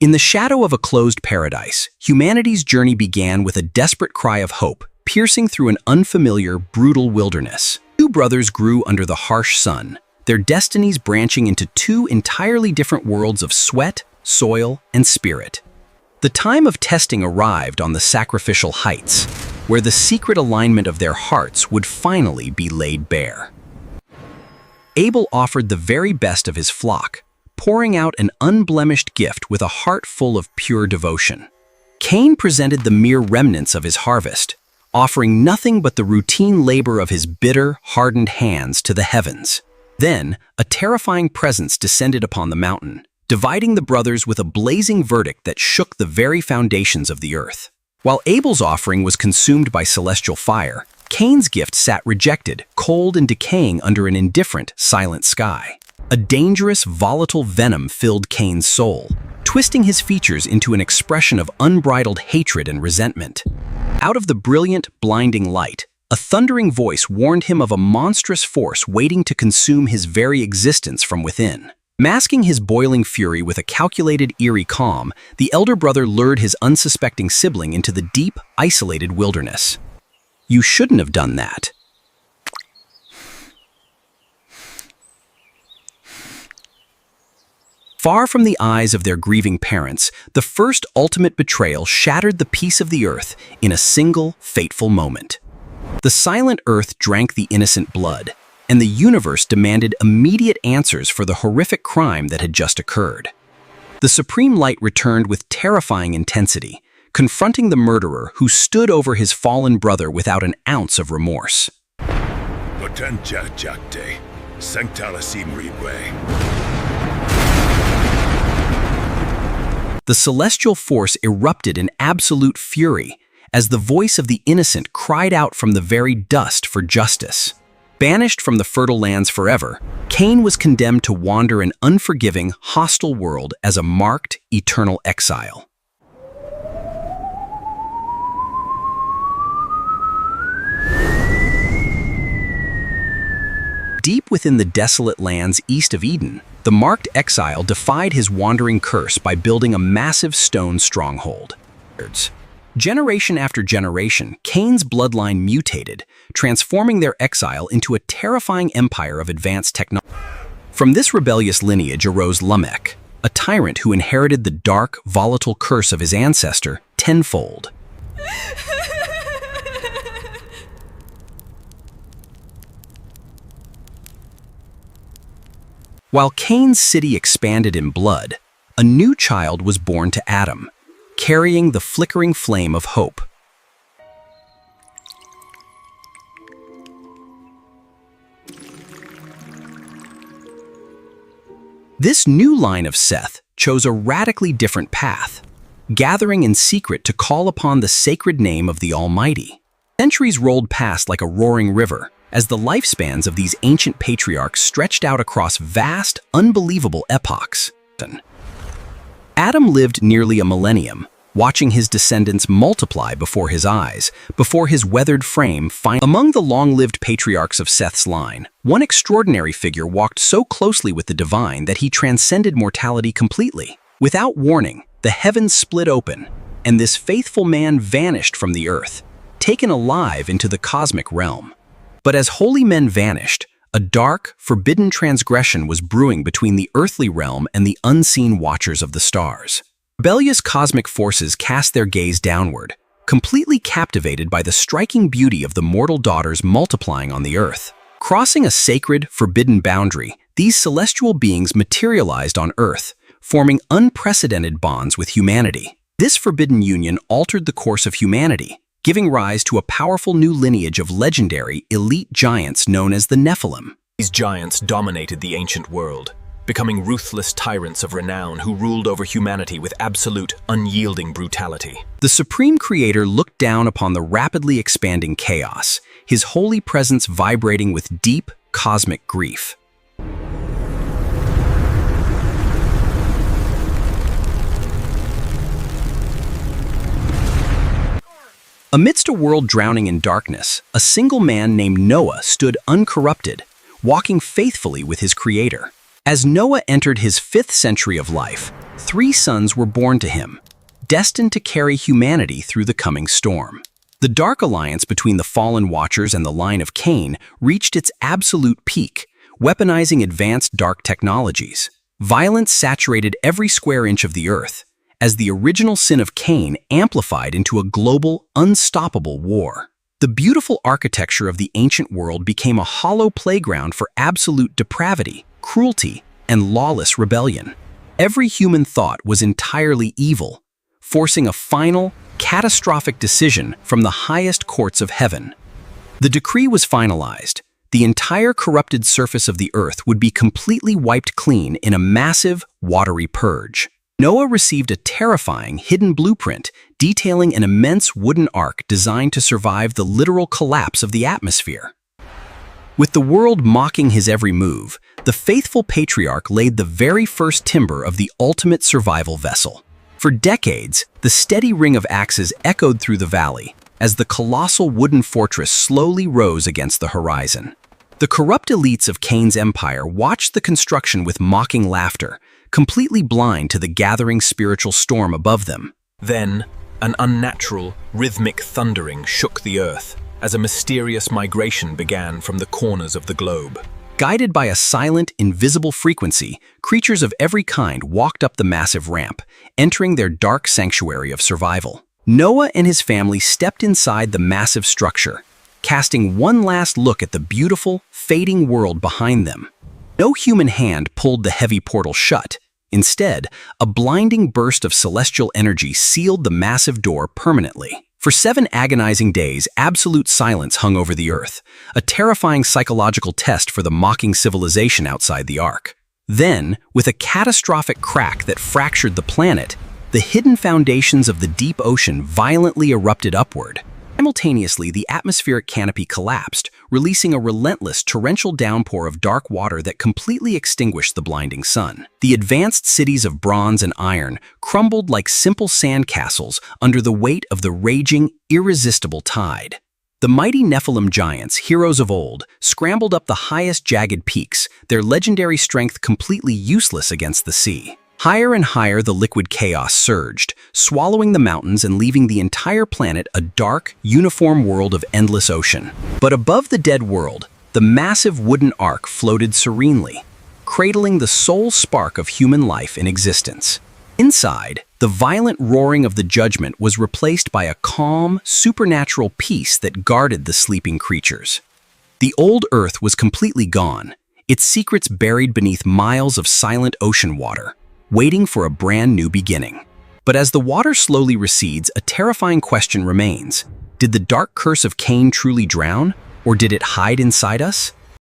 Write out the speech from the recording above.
In the shadow of a closed paradise, humanity's journey began with a desperate cry of hope, piercing through an unfamiliar, brutal wilderness. Two brothers grew under the harsh sun, their destinies branching into two entirely different worlds of sweat, soil, and spirit. The time of testing arrived on the sacrificial heights, where the secret alignment of their hearts would finally be laid bare. Abel offered the very best of his flock, pouring out an unblemished gift with a heart full of pure devotion. Cain presented the mere remnants of his harvest, offering nothing but the routine labor of his bitter, hardened hands to the heavens. Then, a terrifying presence descended upon the mountain, dividing the brothers with a blazing verdict that shook the very foundations of the earth. While Abel's offering was consumed by celestial fire, Cain's gift sat rejected, cold and decaying under an indifferent, silent sky. A dangerous, volatile venom filled Cain's soul, twisting his features into an expression of unbridled hatred and resentment. Out of the brilliant, blinding light, a thundering voice warned him of a monstrous force waiting to consume his very existence from within. Masking his boiling fury with a calculated, eerie calm, the elder brother lured his unsuspecting sibling into the deep, isolated wilderness. "You shouldn't have done that." Far from the eyes of their grieving parents, the first ultimate betrayal shattered the peace of the earth in a single, fateful moment. The silent earth drank the innocent blood, and the universe demanded immediate answers for the horrific crime that had just occurred. The supreme light returned with terrifying intensity, confronting the murderer who stood over his fallen brother without an ounce of remorse. The celestial force erupted in absolute fury as the voice of the innocent cried out from the very dust for justice. Banished from the fertile lands forever, Cain was condemned to wander an unforgiving, hostile world as a marked, eternal exile. Deep within the desolate lands east of Eden, the marked exile defied his wandering curse by building a massive stone stronghold. Generation after generation, Cain's bloodline mutated, transforming their exile into a terrifying empire of advanced technology. From this rebellious lineage arose Lamech, a tyrant who inherited the dark, volatile curse of his ancestor tenfold. While Cain's city expanded in blood, a new child was born to Adam, carrying the flickering flame of hope. This new line of Seth chose a radically different path, gathering in secret to call upon the sacred name of the Almighty. Centuries rolled past like a roaring river, as the lifespans of these ancient patriarchs stretched out across vast, unbelievable epochs. Adam lived nearly a millennium, watching his descendants multiply before his eyes, before his weathered frame finally. Among the long-lived patriarchs of Seth's line, one extraordinary figure walked so closely with the divine that he transcended mortality completely. Without warning, the heavens split open, and this faithful man vanished from the earth, taken alive into the cosmic realm. But as holy men vanished, a dark, forbidden transgression was brewing between the earthly realm and the unseen watchers of the stars. Rebellious cosmic forces cast their gaze downward, completely captivated by the striking beauty of the mortal daughters multiplying on the earth. Crossing a sacred, forbidden boundary, these celestial beings materialized on earth, forming unprecedented bonds with humanity. This forbidden union altered the course of humanity, giving rise to a powerful new lineage of legendary, elite giants known as the Nephilim. These giants dominated the ancient world, becoming ruthless tyrants of renown who ruled over humanity with absolute, unyielding brutality. The Supreme Creator looked down upon the rapidly expanding chaos, his holy presence vibrating with deep, cosmic grief. Amidst a world drowning in darkness, a single man named Noah stood uncorrupted, walking faithfully with his Creator. As Noah entered his 5th century of life, 3 sons were born to him, destined to carry humanity through the coming storm. The dark alliance between the fallen Watchers and the line of Cain reached its absolute peak, weaponizing advanced dark technologies. Violence saturated every square inch of the earth, as the original sin of Cain amplified into a global, unstoppable war. The beautiful architecture of the ancient world became a hollow playground for absolute depravity, cruelty, and lawless rebellion. Every human thought was entirely evil, forcing a final, catastrophic decision from the highest courts of heaven. The decree was finalized. The entire corrupted surface of the earth would be completely wiped clean in a massive, watery purge. Noah received a terrifying, hidden blueprint detailing an immense wooden ark designed to survive the literal collapse of the atmosphere. With the world mocking his every move, the faithful patriarch laid the very first timber of the ultimate survival vessel. For decades, the steady ring of axes echoed through the valley as the colossal wooden fortress slowly rose against the horizon. The corrupt elites of Cain's empire watched the construction with mocking laughter, completely blind to the gathering spiritual storm above them. Then, an unnatural, rhythmic thundering shook the earth as a mysterious migration began from the corners of the globe. Guided by a silent, invisible frequency, creatures of every kind walked up the massive ramp, entering their dark sanctuary of survival. Noah and his family stepped inside the massive structure, casting one last look at the beautiful, fading world behind them. No human hand pulled the heavy portal shut. Instead, a blinding burst of celestial energy sealed the massive door permanently. For 7 agonizing days, absolute silence hung over the earth, a terrifying psychological test for the mocking civilization outside the ark. Then, with a catastrophic crack that fractured the planet, the hidden foundations of the deep ocean violently erupted upward. Simultaneously, the atmospheric canopy collapsed, releasing a relentless torrential downpour of dark water that completely extinguished the blinding sun. The advanced cities of bronze and iron crumbled like simple sandcastles under the weight of the raging, irresistible tide. The mighty Nephilim giants, heroes of old, scrambled up the highest jagged peaks, their legendary strength completely useless against the sea. Higher and higher the liquid chaos surged, swallowing the mountains and leaving the entire planet a dark, uniform world of endless ocean. But above the dead world, the massive wooden ark floated serenely, cradling the sole spark of human life in existence. Inside, the violent roaring of the judgment was replaced by a calm, supernatural peace that guarded the sleeping creatures. The old earth was completely gone, its secrets buried beneath miles of silent ocean water, waiting for a brand new beginning. But as the water slowly recedes, a terrifying question remains. Did the dark curse of Cain truly drown, or did it hide inside us?